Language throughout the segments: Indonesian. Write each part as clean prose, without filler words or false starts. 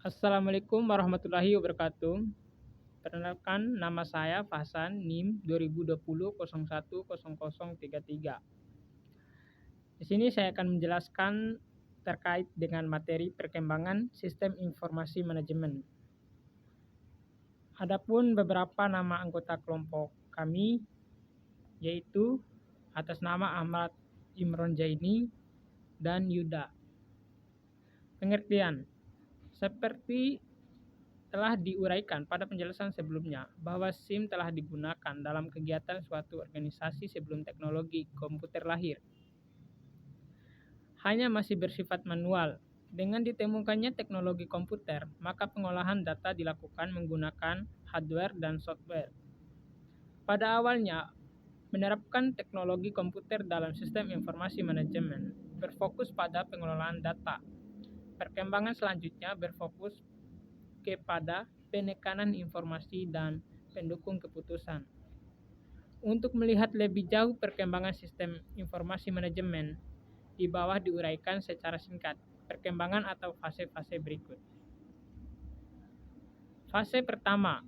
Assalamualaikum warahmatullahi wabarakatuh. Perkenalkan, nama saya Fahsan, NIM 2020 010033. Di sini saya akan menjelaskan terkait dengan materi perkembangan sistem informasi manajemen. Adapun beberapa nama anggota kelompok kami yaitu atas nama Ahmad Imron Jaini dan Yuda. Pengertian seperti telah diuraikan pada penjelasan sebelumnya bahwa SIM telah digunakan dalam kegiatan suatu organisasi sebelum teknologi komputer lahir. Hanya masih bersifat manual. Dengan ditemukannya teknologi komputer, maka pengolahan data dilakukan menggunakan hardware dan software. Pada awalnya, menerapkan teknologi komputer dalam sistem informasi manajemen berfokus pada pengelolaan data. Perkembangan selanjutnya berfokus kepada penekanan informasi dan pendukung keputusan. Untuk melihat lebih jauh perkembangan sistem informasi manajemen, di bawah diuraikan secara singkat perkembangan atau fase-fase berikut. Fase pertama,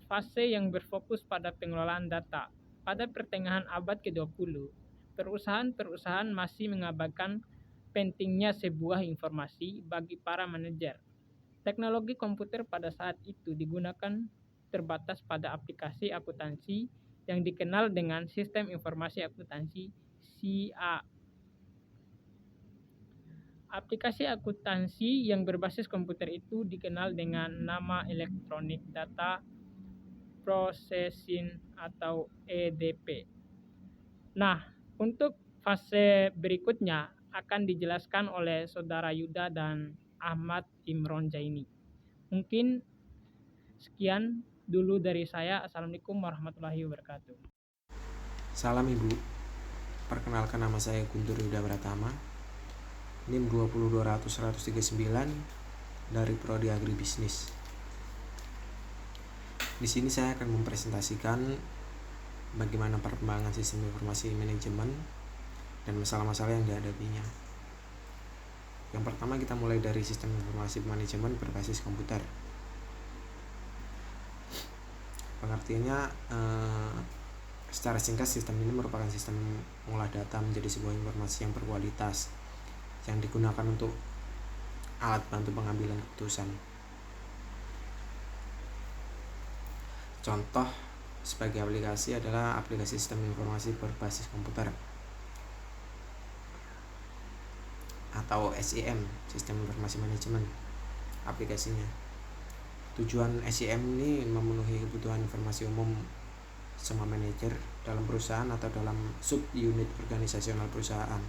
fase yang berfokus pada pengelolaan data. Pada pertengahan abad ke-20, perusahaan-perusahaan masih mengabaikan pentingnya sebuah informasi bagi para manajer. Teknologi komputer pada saat itu digunakan terbatas pada aplikasi akuntansi yang dikenal dengan Sistem Informasi Akuntansi SIA. Aplikasi akuntansi yang berbasis komputer itu dikenal dengan nama Electronic Data Processing atau EDP. Nah, untuk fase berikutnya akan dijelaskan oleh Saudara Yuda dan Ahmad Imron Jaini. Mungkin sekian dulu dari saya. Assalamualaikum warahmatullahi wabarakatuh. Salam Ibu, perkenalkan nama saya Guntur Yuda Pratama, NIM 20200139 dari Prodi Agribisnis. Di sini saya akan mempresentasikan bagaimana perkembangan sistem informasi manajemen dan masalah-masalah yang dihadapinya. Yang pertama kita mulai dari sistem informasi manajemen berbasis komputer. Pengertiannya secara singkat, sistem ini merupakan sistem mengolah data menjadi sebuah informasi yang berkualitas yang digunakan untuk alat bantu pengambilan keputusan. Contoh sebagai aplikasi adalah aplikasi sistem informasi berbasis komputer atau SIM, sistem informasi manajemen aplikasinya. Tujuan SIM ini memenuhi kebutuhan informasi umum semua manajer dalam perusahaan atau dalam sub-unit organisasional perusahaan.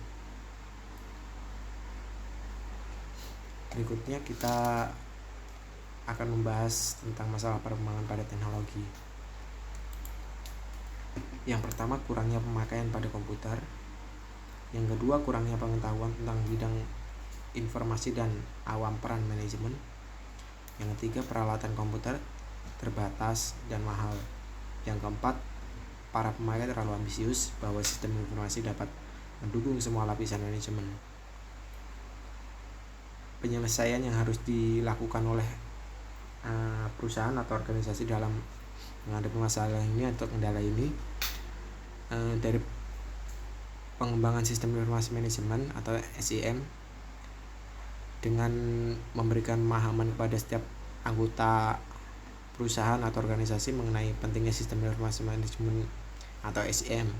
Berikutnya kita akan membahas tentang masalah perkembangan pada teknologi. Yang pertama, kurangnya pemakaian pada komputer. Yang kedua, kurangnya pengetahuan tentang bidang informasi dan awam peran manajemen. Yang ketiga, peralatan komputer terbatas dan mahal. Yang keempat, para pemakai terlalu ambisius bahwa sistem informasi dapat mendukung semua lapisan manajemen. Penyelesaian yang harus dilakukan oleh perusahaan atau organisasi dalam menghadapi masalah ini atau kendala ini dari pengembangan sistem informasi manajemen atau SIM dengan memberikan pemahaman kepada setiap anggota perusahaan atau organisasi mengenai pentingnya sistem informasi manajemen atau SIM,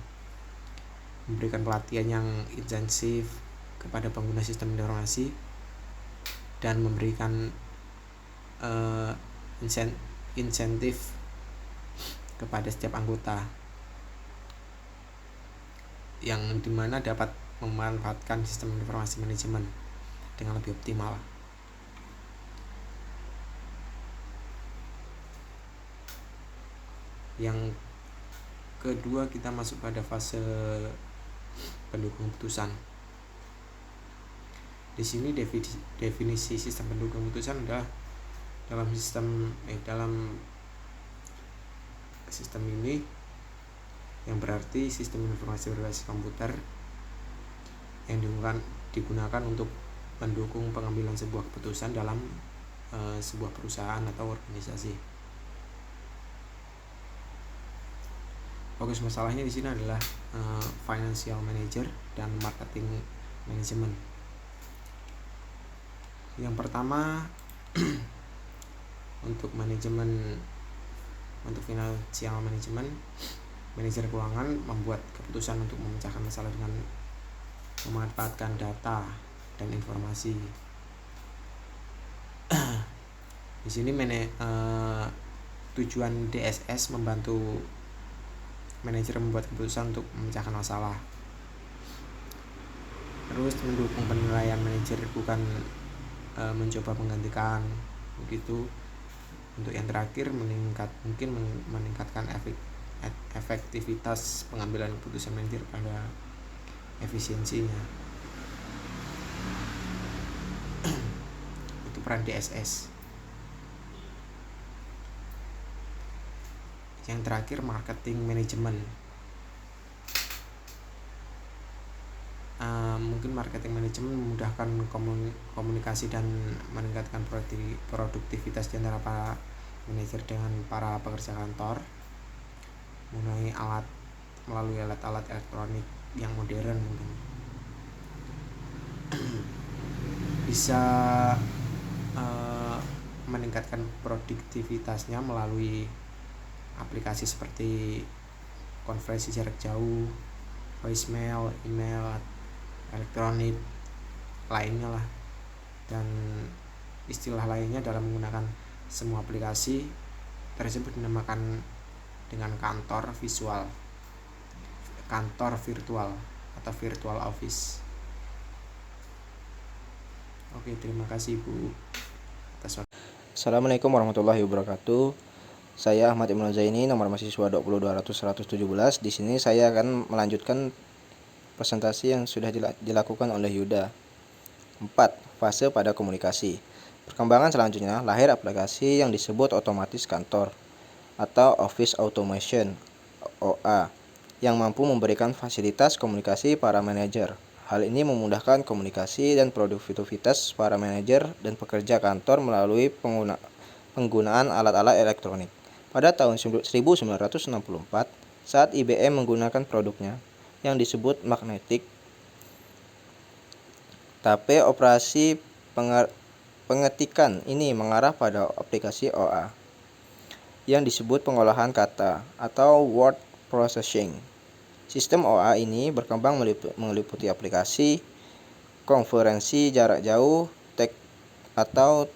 memberikan pelatihan yang intensif kepada pengguna sistem informasi dan memberikan insentif kepada setiap anggota yang dimana dapat memanfaatkan sistem informasi manajemen dengan lebih optimal. Yang kedua, kita masuk pada fase pendukung keputusan. Di sini definisi sistem pendukung keputusan adalah dalam sistem ini yang berarti sistem informasi berbasis komputer yang digunakan untuk mendukung pengambilan sebuah keputusan dalam sebuah perusahaan atau organisasi. Fokus masalahnya di sini adalah financial manager dan marketing management. Yang pertama untuk financial management, manajer keuangan membuat keputusan untuk memecahkan masalah dengan memanfaatkan data dan informasi. Di sini tujuan DSS membantu manajer membuat keputusan untuk memecahkan masalah. Terus mendukung penilaian manajer, bukan mencoba menggantikan begitu. Untuk yang terakhir meningkatkan efektivitas pengambilan keputusan manajer pada efisiensinya. Itu peran DSS. Yang terakhir marketing management. Mungkin marketing manajemen memudahkan komunikasi dan meningkatkan produktivitas di antara para manajer dengan para pekerja kantor melalui alat-alat elektronik yang modern. Mungkin bisa meningkatkan produktivitasnya melalui aplikasi seperti konferensi jarak jauh, voicemail, email, elektronik lainnya lah, dan istilah lainnya dalam menggunakan semua aplikasi tersebut dinamakan dengan kantor virtual atau virtual office. Oke, terima kasih Bu atas waktu. Assalamualaikum warahmatullahi wabarakatuh. Saya Ahmad Ibnu Zaini, nomor mahasiswa 20200-117. Di sini saya akan melanjutkan presentasi yang sudah dilakukan oleh Yuda. 4. Fase pada komunikasi. Perkembangan selanjutnya, lahir aplikasi yang disebut otomatis kantor atau Office Automation OA yang mampu memberikan fasilitas komunikasi para manajer. Hal ini memudahkan komunikasi dan produktivitas para manajer dan pekerja kantor melalui penggunaan alat-alat elektronik. Pada tahun 1964, saat IBM menggunakan produknya yang disebut Magnetic, tape operasi pengetikan ini mengarah pada aplikasi OA yang disebut pengolahan kata atau word processing. Sistem OA ini berkembang meliputi aplikasi konferensi jarak jauh,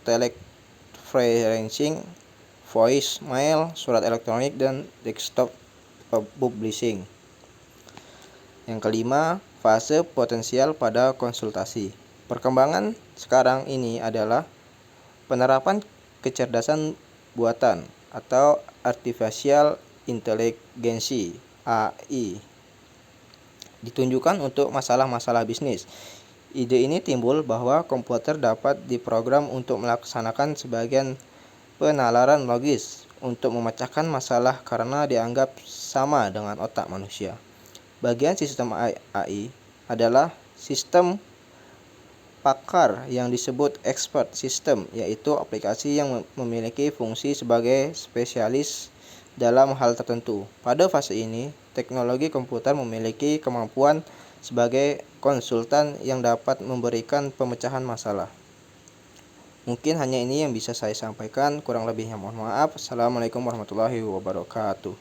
teleconferencing, voicemail, surat elektronik, dan desktop publishing. Yang kelima, fase potensial pada konsultasi. Perkembangan sekarang ini adalah penerapan kecerdasan buatan atau artificial intelligence AI ditunjukkan untuk masalah-masalah bisnis. Ide ini timbul bahwa komputer dapat diprogram untuk melaksanakan sebagian penalaran logis untuk memecahkan masalah karena dianggap sama dengan otak manusia. Bagian sistem AI adalah sistem pakar yang disebut expert system, yaitu aplikasi yang memiliki fungsi sebagai spesialis dalam hal tertentu. Pada fase ini, teknologi komputer memiliki kemampuan sebagai konsultan yang dapat memberikan pemecahan masalah. Mungkin hanya ini yang bisa saya sampaikan, kurang lebihnya mohon maaf. Assalamualaikum warahmatullahi wabarakatuh.